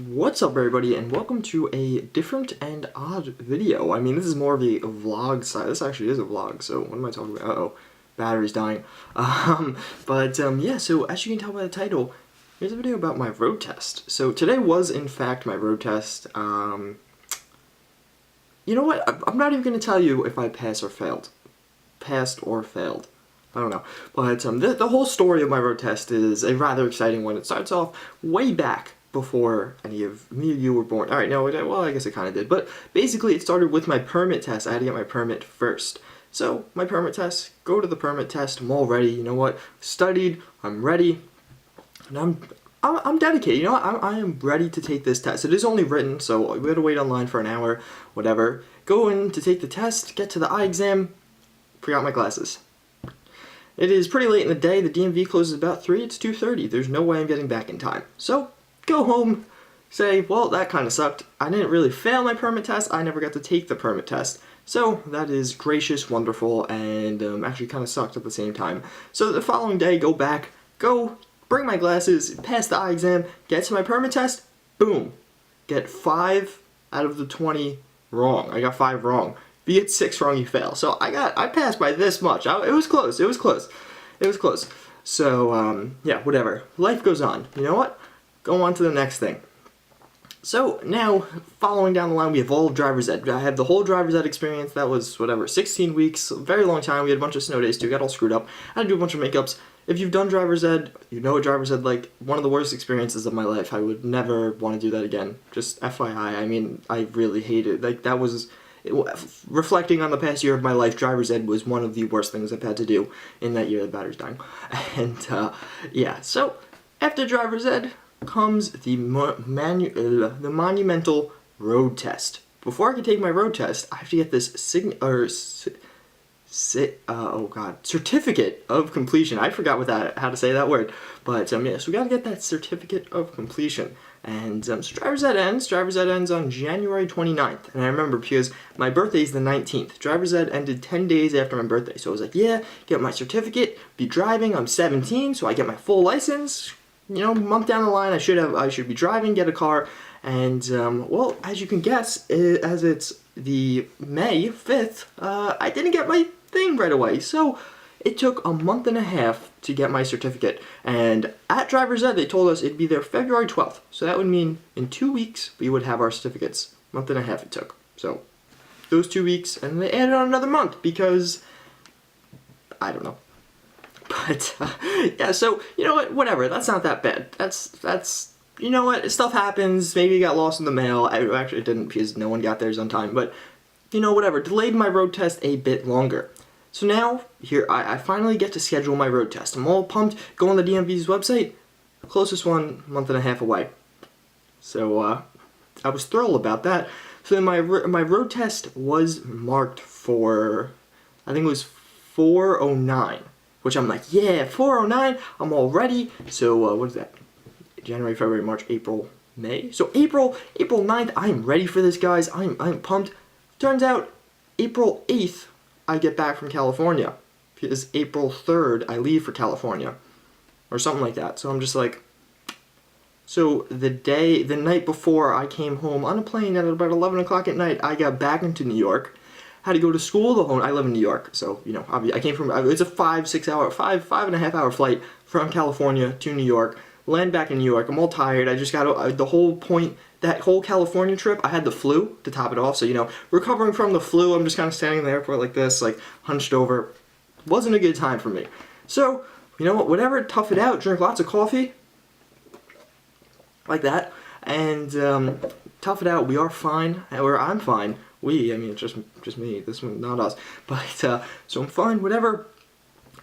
What's up everybody, and welcome to a different and odd video. I mean, this is more of a vlog side. This actually is a vlog, so what am I talking about? Uh-oh, battery's dying. Yeah, so as you can tell by the title, here's a video about my road test. So today was, in fact, my road test. You know what? I'm not even going to tell you if I passed or failed. Passed or failed. I don't know. But the whole story of my road test is a rather exciting one. It starts off way back before any of you were born. Alright, no, well, I guess it kind of did. But basically, it started with my permit test. I had to get my permit first. So, my permit test, go to the permit test. I'm all ready. You know what? Studied. I'm ready. And I'm dedicated. You know what? I am ready to take this test. It is only written, so we had to wait online for an hour, whatever. Go in to take the test, get to the eye exam, forgot my glasses. It is pretty late in the day. The DMV closes about 3. It's 2:30. There's no way I'm getting back in time. So, go home, say, well, that kind of sucked. I didn't really fail my permit test. I never got to take the permit test. So, that is gracious, wonderful, and actually kind of sucked at the same time. So, the following day, go back, bring my glasses, pass the eye exam, get to my permit test, boom. Get 5 out of the 20 wrong. I got 5 wrong. If you get 6 wrong, you fail. So I passed by this much. It was close. It was close. It was close. So yeah, whatever. Life goes on. You know what? Go on to the next thing. So now, following down the line, we have all driver's ed. I had the whole driver's ed experience. That was whatever, 16 weeks, a very long time. We had a bunch of snow days too. Got all screwed up. I had to do a bunch of makeups. If you've done driver's ed, you know what driver's ed like. One of the worst experiences of my life. I would never want to do that again. Just FYI. I mean, I really hated it. Like that was. Reflecting on the past year of my life, driver's ed was one of the worst things I've had to do in that year. The battery's dying. And yeah, so after driver's ed comes the monumental road test. Before I can take my road test, I have to get this certificate of completion. I forgot how to say that word. But yeah, so we gotta get that certificate of completion. And so driver's ed ends on January 29th. And I remember because my birthday is the 19th. Driver's ed ended 10 days after my birthday. So I was like, yeah, get my certificate, be driving. I'm 17, so I get my full license. You know, a month down the line, I should be driving, get a car. And well, as you can guess, as it's the May 5th, I didn't get my thing right away. So it took a month and a half to get my certificate, and at driver's ed they told us it'd be there February 12th, so that would mean in 2 weeks we would have our certificates. Month and a half it took. So those 2 weeks, and they added on another month because I don't know. But yeah, so you know what, whatever, that's not that bad. That's you know what, stuff happens. Maybe it got lost in the mail. Actually it didn't because no one got theirs on time, but you know, whatever, delayed my road test a bit longer. So now, here, I finally get to schedule my road test. I'm all pumped, go on the DMV's website, closest one, month and a half away. So, I was thrilled about that. So then my road test was marked for, I think it was 409, which I'm like, yeah, 409, I'm all ready. So, what is that? January, February, March, April, May? So April 9th, I'm ready for this, guys. I'm pumped. Turns out, April 8th, I get back from California, because April 3rd I leave for California, or something like that. So I'm just like, so the night before I came home on a plane at about 11 o'clock at night, I got back into New York, had to go to school. I live in New York, so you know, I came from, it's a 5.5 hour flight from California to New York, land back in New York. I'm all tired. I just got the whole point. That whole California trip, I had the flu to top it off, so, you know, recovering from the flu, I'm just kind of standing in the airport like this, like, hunched over. Wasn't a good time for me. So, you know what, whatever, tough it out, drink lots of coffee, like that, and tough it out. We are fine, or I'm fine. I mean, it's just me, this one, not us, but, so I'm fine, whatever.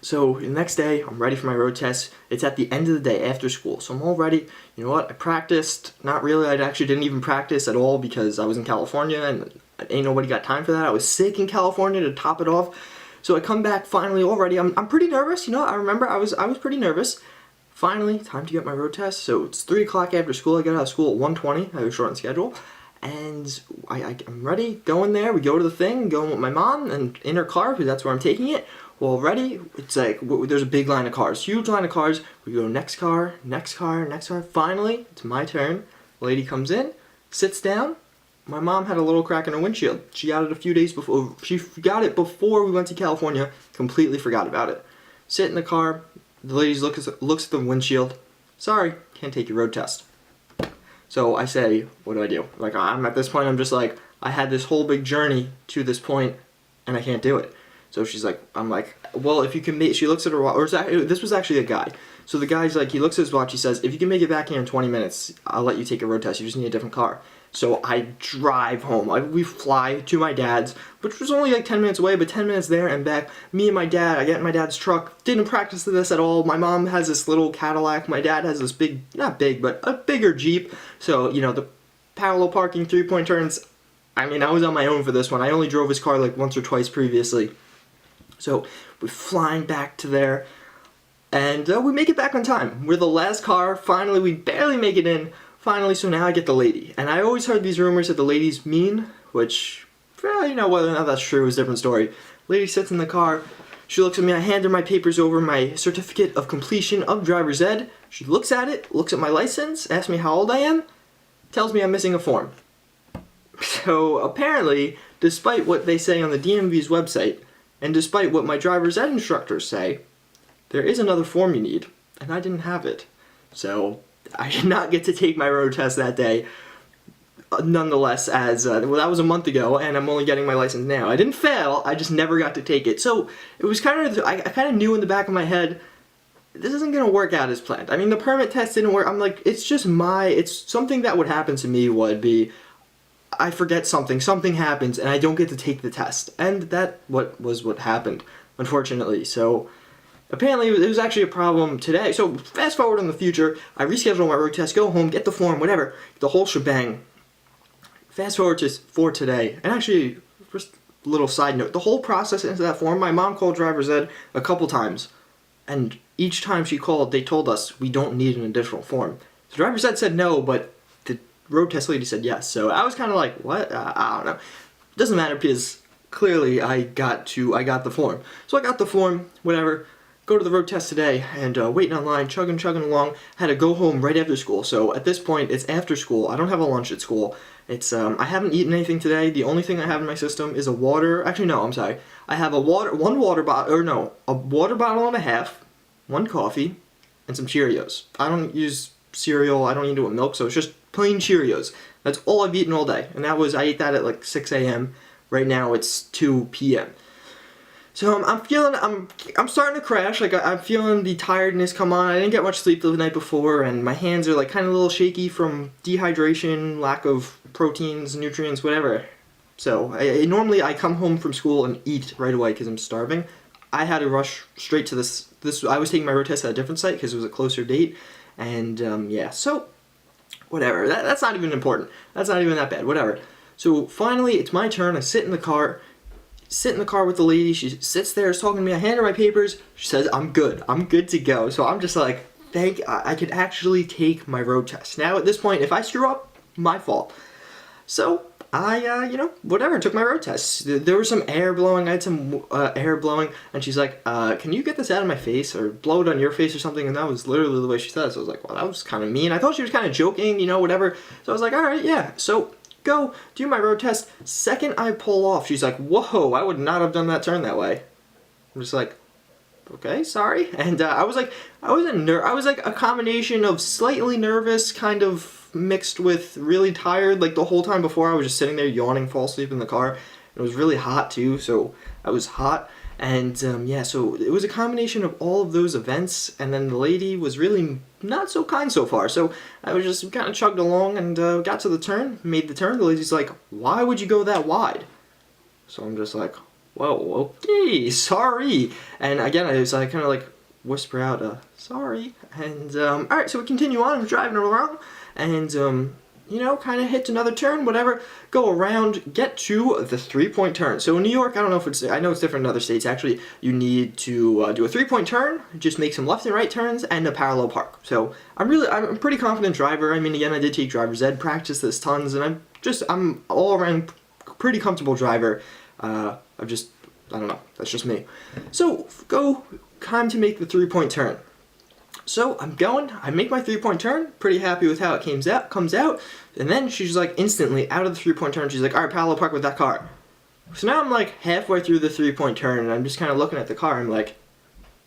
So the next day, I'm ready for my road test. It's at the end of the day after school, so I'm all ready. You know what? I practiced. Not really. I actually didn't even practice at all because I was in California and ain't nobody got time for that. I was sick in California to top it off. So I come back finally already. I'm pretty nervous. You know, I remember I was pretty nervous. Finally, time to get my road test. So it's 3 o'clock after school. I get out of school at 1:20. I have a shortened schedule. And I'm ready, going there. We go to the thing, going with my mom and in her car because that's where I'm taking it. Well, ready? It's like, there's a big line of cars, huge line of cars. We go next car, next car, next car. Finally, it's my turn. The lady comes in, sits down. My mom had a little crack in her windshield. She got it a few days before. She got it before we went to California. Completely forgot about it. Sit in the car. The lady looks at the windshield. Sorry, can't take your road test. So I say, what do I do? Like, I'm at this point, I'm just like, I had this whole big journey to this point, and I can't do it. So she's like, I'm like, well, if you can make, she looks at her watch, or this was actually a guy. So the guy's like, he looks at his watch, he says, if you can make it back here in 20 minutes, I'll let you take a road test, you just need a different car. So I drive home. We fly to my dad's, which was only like 10 minutes away, but 10 minutes there and back. Me and my dad, I get in my dad's truck. Didn't practice this at all. My mom has this little Cadillac. My dad has this big, not big, but a bigger Jeep. So, you know, the parallel parking, 3-point turns. I mean, I was on my own for this one. I only drove his car like once or twice previously. So we're flying back to there, and we make it back on time. We're the last car. Finally, we barely make it in. Finally, so now I get the lady. And I always heard these rumors that the lady's mean, which, well, you know, whether or not that's true is a different story. Lady sits in the car. She looks at me. I hand her my papers over, my certificate of completion of driver's ed. She looks at it, looks at my license, asks me how old I am, tells me I'm missing a form. So apparently, despite what they say on the DMV's website, and despite what my driver's ed instructors say, there is another form you need, and I didn't have it. So I did not get to take my road test that day, nonetheless, as, well, that was a month ago, and I'm only getting my license now. I didn't fail, I just never got to take it. So it was kind of, I kind of knew in the back of my head, this isn't going to work out as planned. I mean, the permit test didn't work. I'm like, it's just it's something that would happen to me would be, I forget something happens, and I don't get to take the test. And that was what happened, unfortunately. So apparently it was actually a problem today. So fast forward in the future, I reschedule my road test, go home, get the form, whatever, the whole shebang. Fast forward for today, and actually, just a little side note, the whole process into that form, my mom called driver's ed a couple times, and each time she called, they told us we don't need an additional form. So driver's ed said no, but the road test lady said yes. So I was kind of like, what? I don't know. Doesn't matter because clearly I got the form. So I got the form, whatever. Go to the road test today, and waiting online, chugging along. Had to go home right after school. So at this point, it's after school. I don't have a lunch at school. It's I haven't eaten anything today. The only thing I have in my system is a water. Actually, no, I'm sorry. I have a water bottle and a half, one coffee, and some Cheerios. I don't use cereal. I don't eat it with milk, so it's just plain Cheerios. That's all I've eaten all day, and I ate that at like 6 a.m. Right now it's 2 p.m. So I'm starting to crash. Like I'm feeling the tiredness come on. I didn't get much sleep the night before, and my hands are like kind of a little shaky from dehydration, lack of proteins, nutrients, whatever. So normally I come home from school and eat right away because I'm starving. I had to rush straight to this. I was taking my road test at a different site because it was a closer date, and yeah. So whatever. That's not even important. That's not even that bad. Whatever. So finally, it's my turn. I sit in the car with the lady. She sits there, is talking to me. I hand her my papers. She says, I'm good to go. So I'm just like, I could actually take my road test. Now at this point, if I screw up, my fault. So I, whatever, took my road test. There was some air blowing. I had some air blowing, and she's like, can you get this out of my face or blow it on your face or something? And that was literally the way she said it. So I was like, well, that was kind of mean. I thought she was kind of joking, whatever. So I was like, all right, yeah. So go do my road test. Second I pull off, she's like, whoa, I would not have done that turn that way. I'm just like, okay, sorry. And I was like a combination of slightly nervous, kind of mixed with really tired. Like the whole time before I was just sitting there yawning, fall asleep in the car. It was really hot too, so I was hot. And yeah, so it was a combination of all of those events, and then the lady was really not so kind so far. So I was just kind of chugged along and got to the turn, made the turn. The lady's like, why would you go that wide? So I'm just like, whoa, okay, sorry. And again, I kind of like whisper out, sorry. And alright, so we continue on. I'm driving along, and kind of hit another turn, whatever, go around, get to the 3-point turn. So in New York, I don't know if I know it's different in other states, actually, you need to do a 3-point turn, just make some left and right turns, and a parallel park. So I'm a pretty confident driver. I mean, again, I did take driver's ed, practice this tons, and I'm all around pretty comfortable driver. I don't know, that's just me. So, time to make the 3-point turn. So I'm going, I make my 3-point turn, pretty happy with how it comes out, and then she's like instantly out of the 3-point turn, she's like, alright, parallel park with that car. So now I'm like halfway through the 3-point turn, and I'm just kind of looking at the car, I'm like,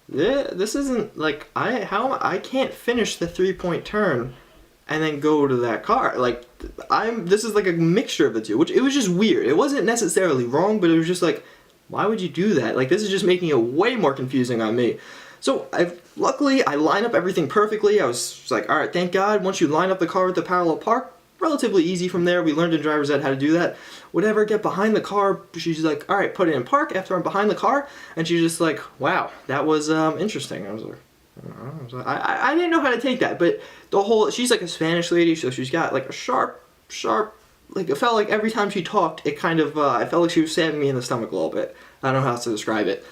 this isn't, like, I can't finish the 3-point turn and then go to that car. Like, this is like a mixture of the two, which it was just weird. It wasn't necessarily wrong, but it was just like, why would you do that? Like, this is just making it way more confusing on me. So, luckily, I line up everything perfectly. I was like, alright, thank God, once you line up the car with the parallel park, relatively easy from there. We learned in driver's ed how to do that. Whatever, get behind the car, she's like, alright, put it in park after I'm behind the car, and she's just like, wow, that was interesting. I was like, I didn't know how to take that, but she's like a Spanish lady, so she's got like a sharp, like, it felt like every time she talked, it kind of, I felt like she was stabbing me in the stomach a little bit. I don't know how else to describe it.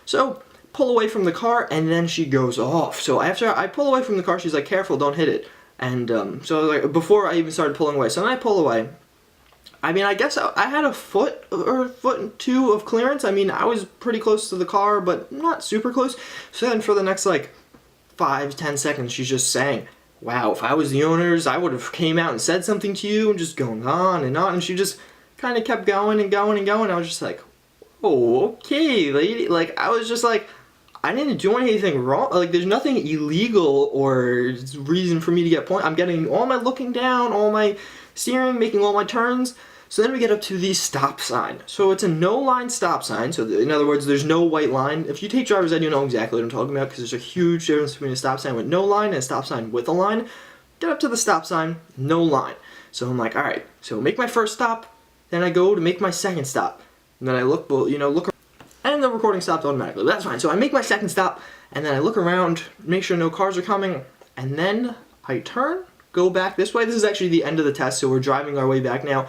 So, pull away from the car, and then she goes off. So after I pull away from the car, she's like, careful, don't hit it. And so like, before I even started pulling away, so then I pull away. I mean, I guess I had a foot or foot and two of clearance. I mean, I was pretty close to the car, but not super close. So then for the next like 5-10 seconds, she's just saying, wow, if I was the owners, I would have came out and said something to you, and just going on, and she just kind of kept going and going and going. I was just like, oh, okay, lady. Like, I was just like, I didn't do anything wrong. Like, there's nothing illegal or reason for me to get points. I'm getting all my looking down, all my steering, making all my turns. So then we get up to the stop sign. So it's a no-line stop sign. So in other words, there's no white line. If you take driver's ed, you know exactly what I'm talking about, because there's a huge difference between a stop sign with no line and a stop sign with a line. Get up to the stop sign, no line. So I'm like, all right, so make my first stop, then I go to make my second stop. And then I look, look, and the recording stopped automatically. But that's fine. So I make my second stop, and then I look around, make sure no cars are coming, and then I turn, go back this way. This is actually the end of the test, so we're driving our way back now.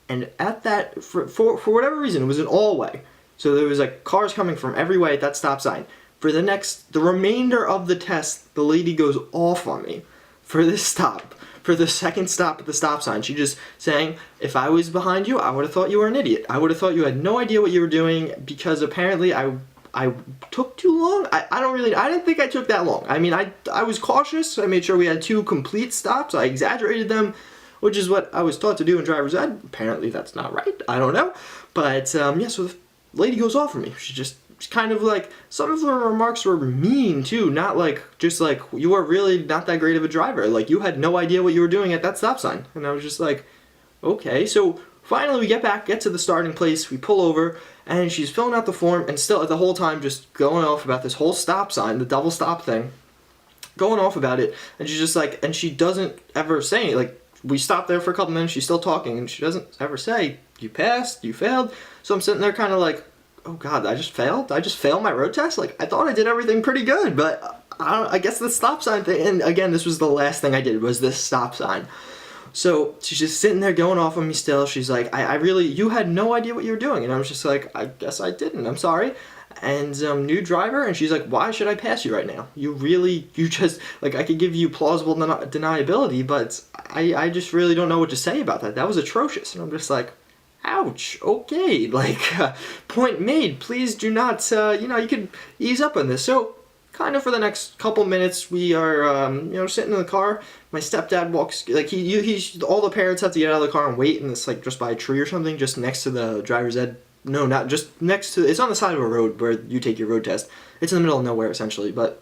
And at that, for whatever reason, it was an all-way. So there was like cars coming from every way at that stop sign. For the remainder of the test, the lady goes off on me for this stop. For the second stop at the stop sign, she just saying, if I was behind you, I would have thought you were an idiot. I would have thought you had no idea what you were doing, because apparently I took too long. I didn't think I took that long. I mean, I was cautious. I made sure we had 2 complete stops. I exaggerated them, which is what I was taught to do in driver's ed. Apparently that's not right. I don't know. But yeah, so the lady goes off on me. She's kind of like, some of her remarks were mean too, not like, just like, you are really not that great of a driver. Like, you had no idea what you were doing at that stop sign. And I was just like, okay. So finally we get to the starting place, we pull over, and she's filling out the form, and still the whole time just going off about this whole stop sign, the double stop thing, going off about it. And she's just like, and she doesn't ever say anything. Like, we stopped there for a couple minutes, she's still talking, and she doesn't ever say, you passed, you failed. So I'm sitting there kind of like, oh God, I just failed? I just failed my road test? Like, I thought I did everything pretty good, but I guess the stop sign thing, and again, this was the last thing I did, was this stop sign. So she's just sitting there going off on me still. She's like, you had no idea what you were doing. And I was just like, I guess I didn't, I'm sorry. And new driver, and she's like, why should I pass you right now? You just, like, I could give you plausible deniability, but I just really don't know what to say about that. That was atrocious. And I'm just like, ouch, okay, like, point made, please do not, you could ease up on this. So, kind of for the next couple minutes, we are, sitting in the car. My stepdad walks, like, all the parents have to get out of the car and wait, and it's, like, just by a tree or something, just next to the driver's ed. No, not just next to, it's on the side of a road where you take your road test. It's in the middle of nowhere, essentially, but,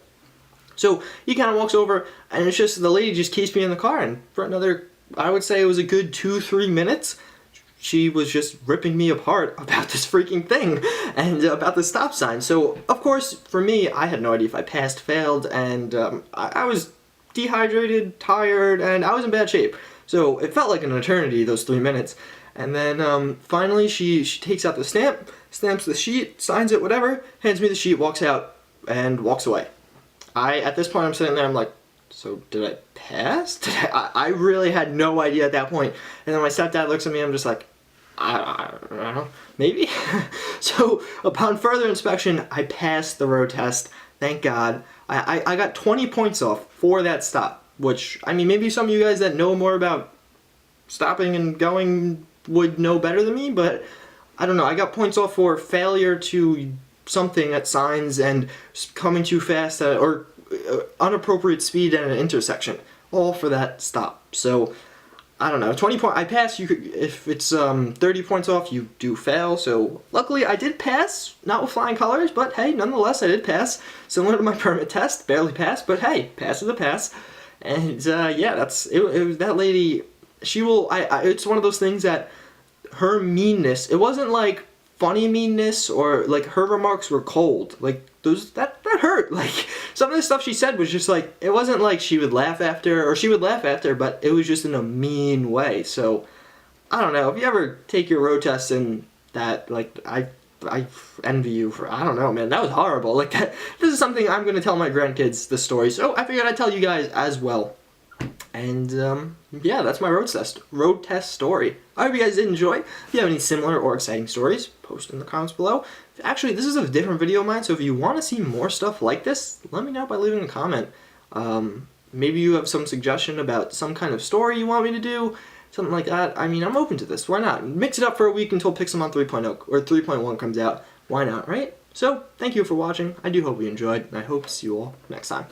so, he kind of walks over, and it's just, the lady just keeps me in the car, and for another, I would say it was a good 2-3 minutes, she was just ripping me apart about this freaking thing and about the stop sign. So, of course, for me, I had no idea if I passed, failed, and I was dehydrated, tired, and I was in bad shape. So it felt like an eternity, those 3 minutes. And then finally she takes out the stamp, stamps the sheet, signs it, whatever, hands me the sheet, walks out, and walks away. At this point, I'm sitting there, I'm like, so did I pass? I really had no idea at that point. And then my stepdad looks at me, I'm just like, I don't know, maybe? So, upon further inspection, I passed the road test, thank God. I got 20 points off for that stop, which, I mean, maybe some of you guys that know more about stopping and going would know better than me, but I don't know, I got points off for failure to something at signs and coming too fast, or unappropriate speed at an intersection, all for that stop. So I don't know, 20 point, I pass. You could, if it's 30 points off, you do fail. So luckily I did pass, not with flying colors, but hey, nonetheless I did pass. Similar to my permit test, barely passed, but hey, pass is a pass. And yeah, that's it. That lady, she will. It's one of those things that her meanness. It wasn't like funny meanness, or like her remarks were cold. Like those that hurt. Like some of the stuff she said was just like, it wasn't like she would laugh after, or she would laugh after, but it was just in a mean way. So I don't know, if you ever take your road test and that, like, I envy you for, I don't know, man, that was horrible. Like that, this is something I'm gonna tell my grandkids, the story. So I figured I'd tell you guys as well. And yeah, that's my road test story. I hope you guys did enjoy. If you have any similar or exciting stories, post in the comments below. Actually, this is a different video of mine, so if you want to see more stuff like this, let me know by leaving a comment. Maybe you have some suggestion about some kind of story you want me to do, something like that. I mean, I'm open to this. Why not? Mix it up for a week until Pixelmon 3.0 or 3.1 comes out. Why not, right? So, thank you for watching. I do hope you enjoyed, and I hope to see you all next time.